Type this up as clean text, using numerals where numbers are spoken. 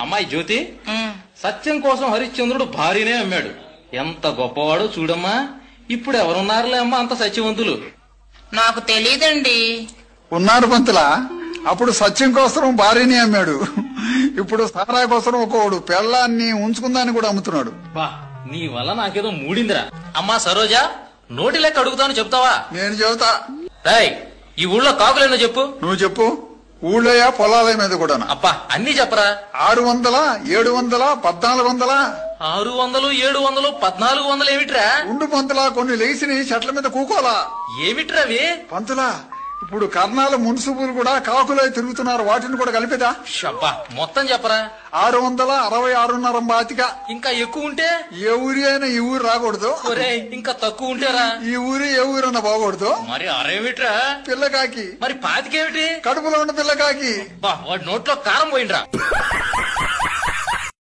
అమ్మాయి జ్యోతి, సత్యం కోసం హరిశ్చంద్రుడు భార్యనే అమ్మాడు. ఎంత గొప్పవాడో చూడమ్మా. ఇప్పుడు ఎవరున్నారులే అమ్మా అంత సత్యవంతులు? నాకు తెలీదండి. ఉన్నారు పంతులా. అప్పుడు సత్యం కోసం భార్యని అమ్మాడు. ఇప్పుడు సారా కోసం ఒకడు పెళ్ళాన్ని ఉంచుకుందాన్ని కూడా అమ్ముతున్నాడు. బా, నీ వల్ల నాకేదో మూడిందిరా. అమ్మా సరోజా, నోటి లెక్క అడుగుతాను చెప్తావా? నేను చెబుతా. రాయ్, ఈ ఊళ్ళో కాకులేనో చెప్పు. నువ్వు చెప్పు. ఊళ్ళోయ పొలాల మీద కూడా. అబ్బా, అన్ని చెప్పరా. 600, 700, 1400. 600, 700, 1400 ఏమిట్రా? ఉండు పంతులా, కొన్ని లేచిని చెట్ల మీద కూకోలా. ఏమిట్రా అవి? పంతులా, ఇప్పుడు కర్ణాల మున్సిపులు కూడా కాకులై తిరుగుతున్నారు. వాటిని కూడా కలిపేదా? షబ్బా, మొత్తం చెప్పరా. 666.5 బాతిక. ఇంకా ఎక్కువ ఉంటే? ఏ ఊరి అయినా ఈ ఊరు రాకూడదు. ఇంకా తక్కువ ఉంటేరా? ఈ ఊరి ఏ ఊరన్నా బాగూడదు. మరి అరేమిట్రా? పిల్లకాకి. మరి పాతికేమిటి? కడుపులో ఉన్న పిల్లకాకి. వాడి నోట్లో కారం పోయిండ్రా.